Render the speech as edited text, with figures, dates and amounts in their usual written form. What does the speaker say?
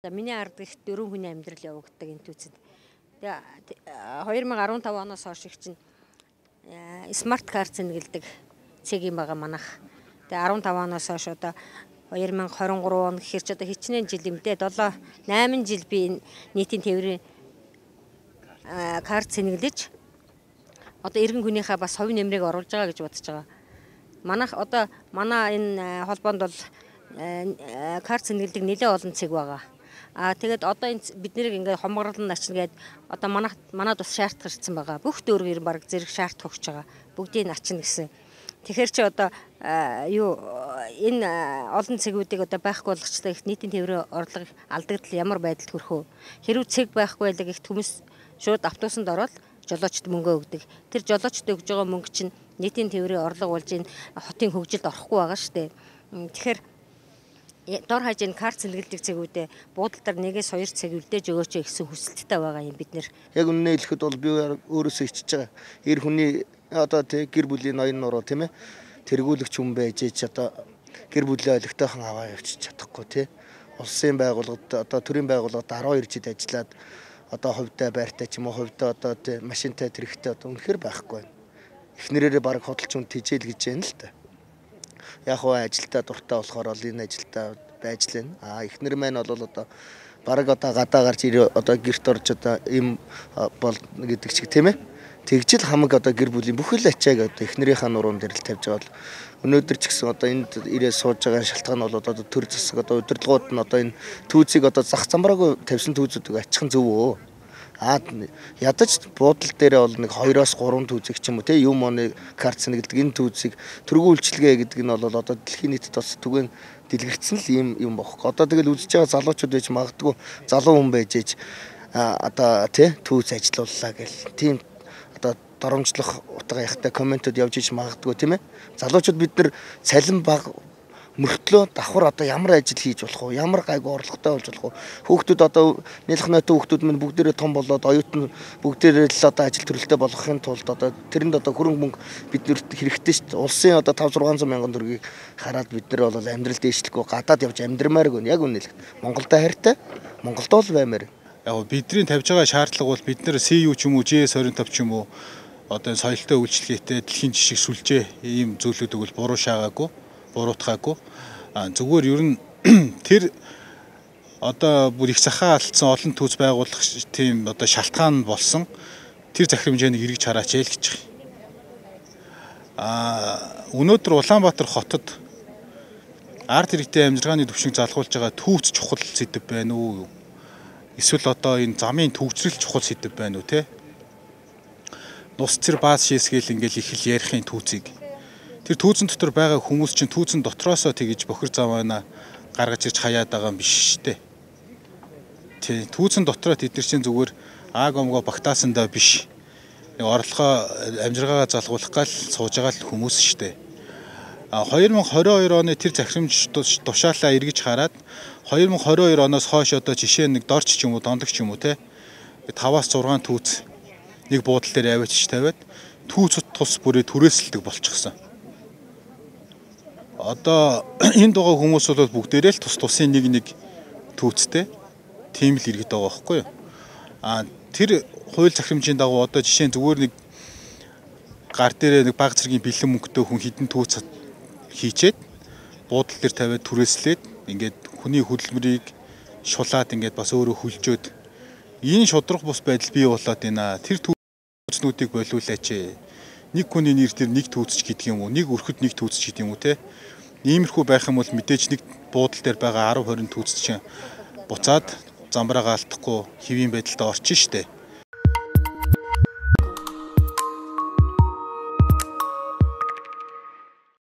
За миний ард их 4 хүний амьдрал явагддаг энэ түүцэд. Тэгээ 2015 оноос хойш их чинь смарт карт зэнгэлдэг цэг юм байгаа манайх. Тэгээ 15 оноос хойш одоо 2023 он гэхэр ч одоо хичнээн жил юм дээ. 8 жил би нийтийн тээврийн карт зэнгэлж одоо иргэн хүнийхээ бас хувь нэмрийг оруулж байгаа гэж бодож байгаа. Манайх одоо манай энэ холбоонд бол карт зэнгэлдэг нэлээд олон цэг байгаа. Тэгээд одоо энэ бид нэрийг ингээд хомгорлон начна гээд одоо манад бас шаардах ирсэн байгаа. Бүх дөөргөр баг зэрэг шаардах өгч байгаа. Бүгдийг начна гэсэн. Тэгэхээр чи одоо энэ олон цэгүүдийг одоо байхгүй болгочтой их нийтийн тээврийн орлого алдагдал ямар байдалд хүрэх вэ? Хэрвээ цэг байхгүй байлаа гэх хүмүүс шууд автобусанд ороод жолоочд мөнгө өгдөг. Тэр жолоочд өгж байгаа мөнгө чинь нийтийн тээврийн орлого болж энэ хотын хөгжилд орохгүй байгаа шүү дээ. Тэгэхээр дор хаяж энэ карт зэнгэлдэг цэгүүдээ буудлаар нэгээс 2 цэг үлдээж өгөөч гэсэн хүсэлттэй байгаа юм бид нэр. Яг үнэнээ хэлэхэд бол би өөрөөсөө ичж байгаа. Эр хүний одоо гэр бүлийн ноён нуруу тийм ээ тэргүүлэгч хүн байж одоо гэр бүлийн ойлгохтойхон аваа явчих чадахгүй тий. Улсын байгууллагад одоо төрийн байгууллагад 12 жил ажиллаад одоо хувьтай байртай ч юм уу хувьтай одоо тий машинтай тэрэгтэй одоо үнэхээр байхгүй байна. Эхнэрээрээ баг хөдөлж хүн тижэл гэж байна л та. Яг хоо ажилдаа дуртай болохоор ол энэ ажилдаа байж лэн. Эхнэр маань бол одоо баг одоо гадаа гарч одоо гэрт орж одоо им бол гэдэг чиг тийм ээ. Тэгжил хамаг одоо гэр бүлийн бүхэл ачааг одоо эхнэрийнхээ нуруунд дээр л тавьж байгаа бол өнөөдөр ч гэсэн одоо энд ирээ сууж байгаа шалтгаан бол одоо төр засаг одоо удирдлагууд нь одоо энэ түүцийг одоо зах замбраагүй тавьсан түүцүүдийг ачихсан зөв өө. Ядаж буудлал дээрээ бол нэг 2-оос 3 түүцэг ч юм уу те юм оны карт зэнгэлдэг энэ түүцийг төргөө үйлчилгээ гэдэг нь бол одоо дэлхийн нийтэд бас түгээн дэлгэрсэн л юм бохоо. Одоо тэгэл үзэж байгаа залуучууд байж магадгүй залуу хүн байж ээж одоо те түүц ажиллауллаа гэл тийм одоо доромжлох утга яхтай комментууд явж иж магадгүй тийм ээ. Залуучууд бид нар цалин баг мөртлөө давхар одоо ямар ажил хийж болох вэ? Ямар гайгүй орлоготой болж болох вэ? Хүүхдүүд одоо нэлэх нотын хүүхдүүд минь бүгдээрээ том болоод оюутан бүгдээрээ л одоо ажил төрөлтэй болгохын тулд одоо тэрэнд одоо хөрөнгө мөнгө биднэрт хэрэгтэй шүү дээ. Улсын одоо 5-600 мянган төгрөгийг хараад бид нар бол амьдрал дээшлэхгүй гадаад явж амьдрмаар гэнэ. Яг үнэ л Монголдо хайртай. Монголд бол баймаар. Яг бидний тавьж байгаа шаардлага бол бид нэр CU ч юм уу GS25 ч юм уу одоо соёлтой үйлчлэгээтэй дэлхийн жишг сүлжээ ийм зүйлүүдийг бол буруу шаагаагүй, буруутгаагүй. Зүгээр ер нь тэр одоо бүр их захаа алдсан олон түүц байгуулах тийм одоо шалтгаан болсон тэр захирам хэмжээнийг эргэж хараач яа л гэж байгаа. Өнөөдөр Улаанбаатар хотод ард иргэдийн амжиргааны төвшинг залгуулж байгаа түүц чухал сэдэв байна уу? Эсвэл одоо энэ замын төгсрөл чухал сэдэв байна уу те? Нус цэр бааз шээсгээл ингээл их л ярихын түүцийг. Тэр түүцэн дотор байгаа хүмүүс чинь түүцэн дотроосоо тэгж бохир замаана гаргаж ирж хаяад байгаа юм биш те. Тэ түүцэн дотроо тэд нар чинь зүгээр омгоо багтаасандаа биш. Нэг орлогоо амжиргаагаа залгуулах гал сууж байгаа л хүмүүс штэ. 2022 оны тэр захирамж тушаалаа эргэж хараад 2022 оноос хойш одоо жишээ нэг дорч ч юм уу дондог ч юм уу те 5-6 түүц нэг буудлын дээр аваач тавиад түүцэд тус бүрээ түрээсэлдэг болчихсон. Одоо энд байгаа хүмүүс бол бүгдээрээ л тусын нэг түүцтэй тийм л иргэд байгаа байхгүй юу? Тэр хууль захирамжийн дагуу одоо жишээ зүгээр нэг гар дээрээ нэг баг зэргийн бэлэн мөнгөтэй хүн хідэн түүц хийчээд буудлын дээр тавиад түрээслээд ингээд хүний хөдөлмөрийг шулаад ингээд бас өөрөө хүлжөөд энэ шудрах бус байдал бий болоод байна. Тэр түүцнүүдийг болиулаач. Нэг хүний нэр дээр нэг түүцч гэдэг юм уу? Нэг өрхөд нэг түүцч гэдэг юм уу те? Иймэрхүү байх юм бол мэдээж нэг буудлын дээр байгаа 10-20 түүцч буцаад замбраагаа алдахгүй хэвийн байдалд орчин штэ.